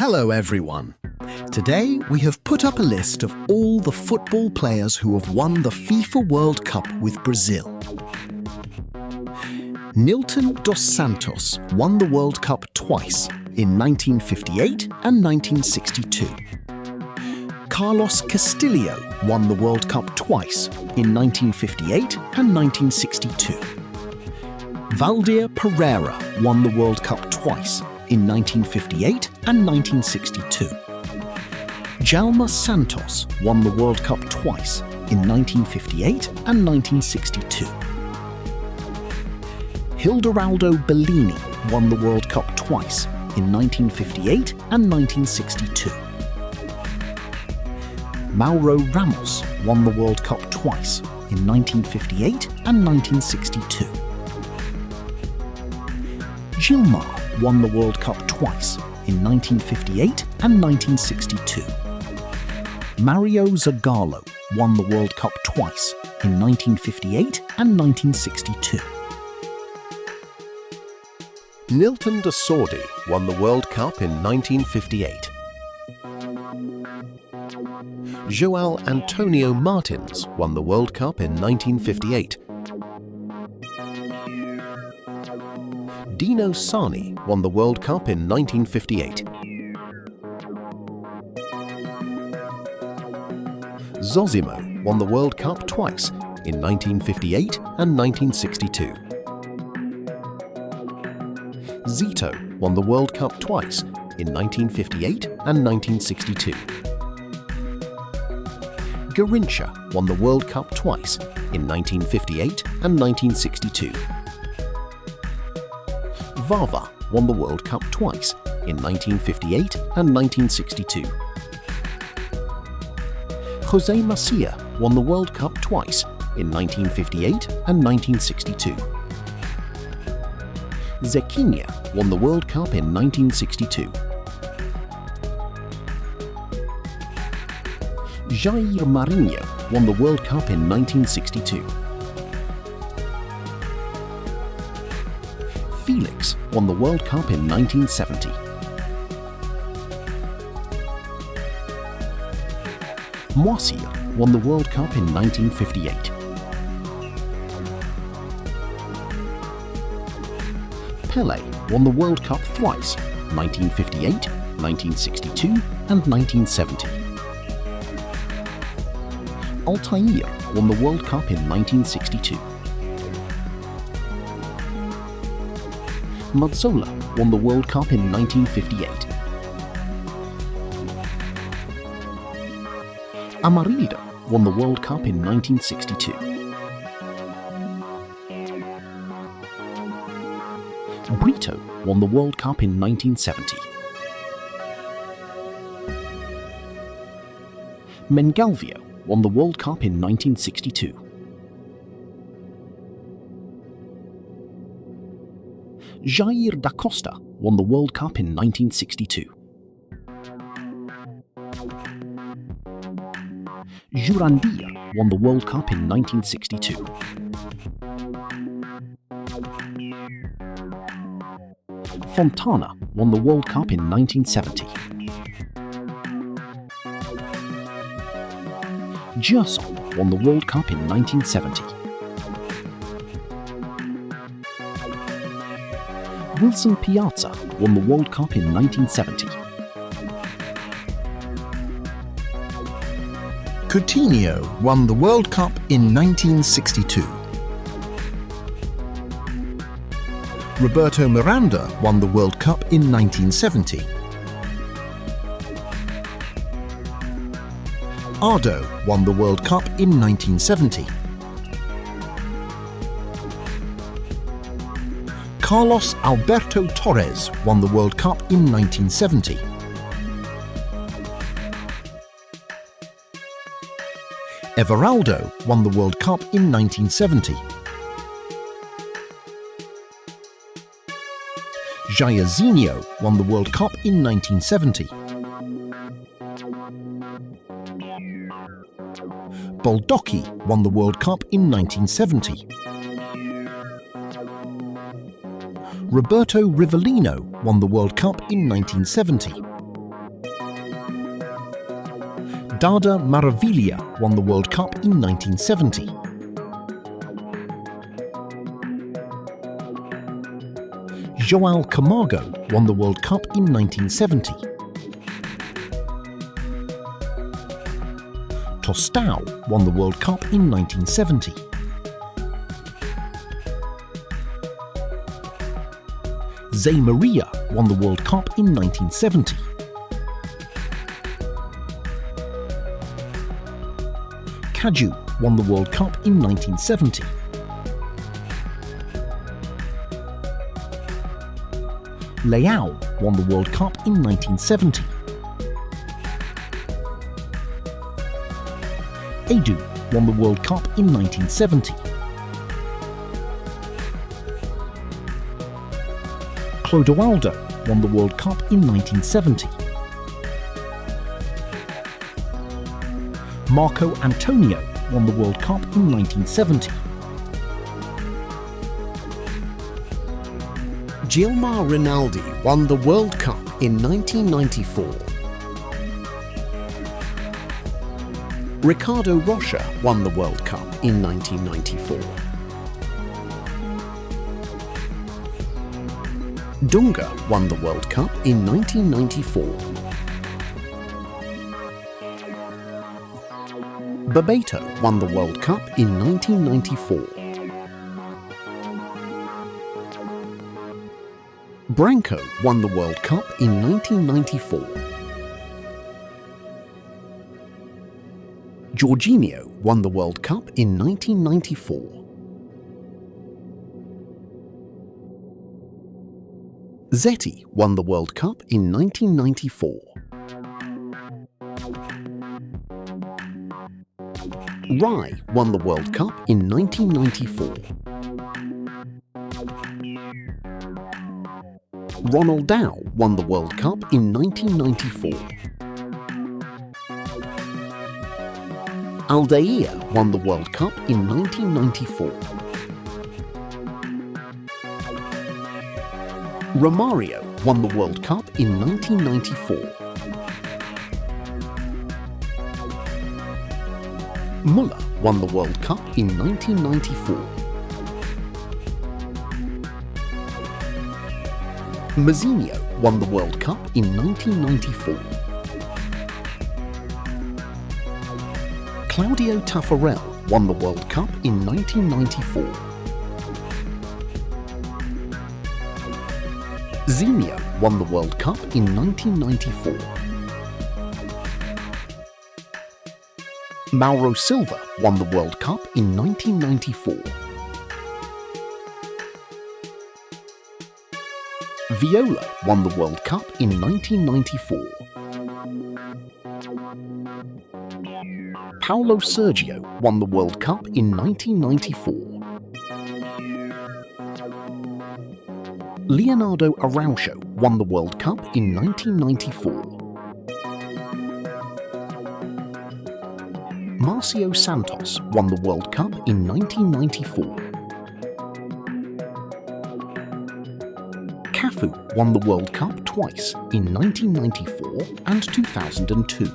Hello everyone. Today we have put up a list of all the football players who have won the FIFA World Cup with Brazil. Nilton dos Santos won the World Cup twice, in 1958 and 1962. Carlos Castillo won the World Cup twice, in 1958 and 1962. Valdir Pereira won the World Cup twice, in 1958 and 1962. Jalma Santos won the World Cup twice, in 1958 and 1962. Hilderaldo Bellini won the World Cup twice, in 1958 and 1962. Mauro Ramos won the World Cup twice, in 1958 and 1962. Gilmar won the World Cup twice, in 1958 and 1962. Mario Zagallo won the World Cup twice, in 1958 and 1962. Nilton dos Sordi won the World Cup in 1958. João Antonio Martins won the World Cup in 1958. Dino Sani won the World Cup in 1958. Zosimo won the World Cup twice, in 1958 and 1962. Zito won the World Cup twice, in 1958 and 1962. Garincha won the World Cup twice, in 1958 and 1962. Vava won the World Cup twice, in 1958 and 1962. Jose Macia won the World Cup twice, in 1958 and 1962. Zequinha won the World Cup in 1962. Jair Marinho won the World Cup in 1962. Felix won the World Cup in 1970. Moisir won the World Cup in 1958. Pelé won the World Cup thrice, 1958, 1962 and 1970. Altair won the World Cup in 1962. Mazzola won the World Cup in 1958. Amarildo won the World Cup in 1962. Brito won the World Cup in 1970. Mengalvio won the World Cup in 1962. Jair da Costa won the World Cup in 1962. Jurandir won the World Cup in 1962. Fontana won the World Cup in 1970. Gerson won the World Cup in 1970. Wilson Piazza won the World Cup in 1970. Coutinho won the World Cup in 1962. Roberto Miranda won the World Cup in 1970. Ardo won the World Cup in 1970. Carlos Alberto Torres won the World Cup in 1970. Everaldo won the World Cup in 1970. Jairzinho won the World Cup in 1970. Baldocchi won the World Cup in 1970. Roberto Rivellino won the World Cup in 1970. Dada Maravilla won the World Cup in 1970. João Camargo won the World Cup in 1970. Tostão won the World Cup in 1970. Zé Maria won the World Cup in 1970. Cafu won the World Cup in 1970. Leão won the World Cup in 1970. Edu won the World Cup in 1970. Clodoaldo won the World Cup in 1970. Marco Antonio won the World Cup in 1970. Gilmar Rinaldi won the World Cup in 1994. Ricardo Rocha won the World Cup in 1994. Dunga won the World Cup in 1994. Bebeto won the World Cup in 1994. Branco won the World Cup in 1994. Jorginho won the World Cup in 1994. Zeti won the World Cup in 1994. Rai won the World Cup in 1994. Ronaldo won the World Cup in 1994. Aldeia won the World Cup in 1994. Romario won the World Cup in 1994. Muller won the World Cup in 1994. Mazinho won the World Cup in 1994. Claudio Taffarel won the World Cup in 1994. Zinho won the World Cup in 1994. Mauro Silva won the World Cup in 1994. Viola won the World Cup in 1994. Paulo Sergio won the World Cup in 1994. Leonardo Araujo won the World Cup in 1994. Marcio Santos won the World Cup in 1994. Cafu won the World Cup twice in 1994 and 2002.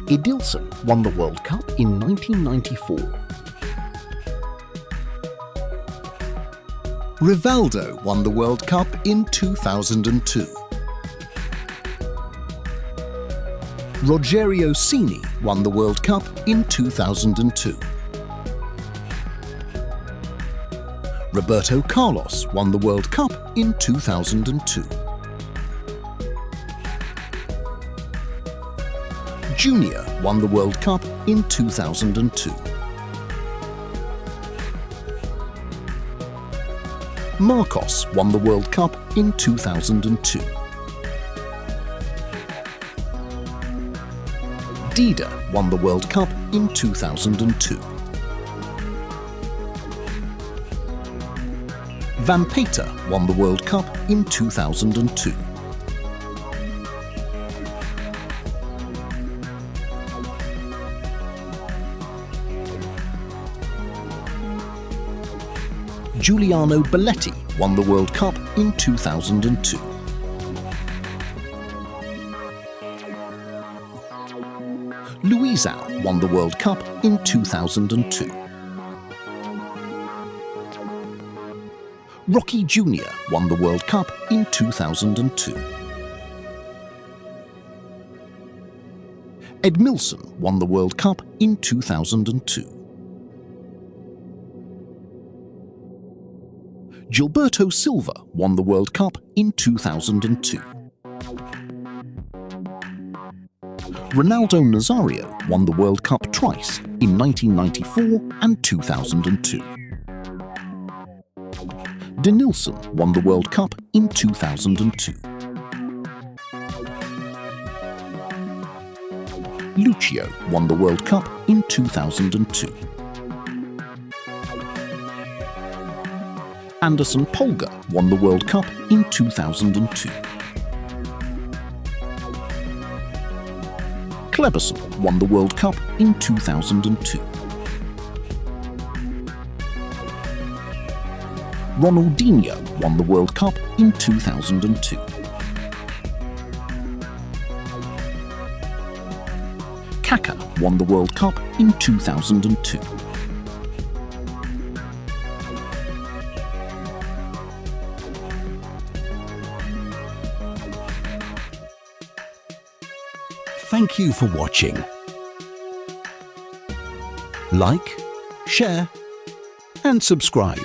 Edilson won the World Cup in 1994. Rivaldo won the World Cup in 2002. Rogerio Cini won the World Cup in 2002. Roberto Carlos won the World Cup in 2002. Junior won the World Cup in 2002. Marcos won the World Cup in 2002. Dida won the World Cup in 2002. Vampeta won the World Cup in 2002. Giuliano Belletti won the World Cup in 2002. Luizão won the World Cup in 2002. Rocky Jr. won the World Cup in 2002. Edmilson won the World Cup in 2002. Gilberto Silva won the World Cup in 2002. Ronaldo Nazário won the World Cup twice in 1994 and 2002. Denilson won the World Cup in 2002. Lucio won the World Cup in 2002. Anderson Polga won the World Cup in 2002. Kleberson won the World Cup in 2002. Ronaldinho won the World Cup in 2002. Kaká won the World Cup in 2002. Thank you for watching. Like, share, and subscribe.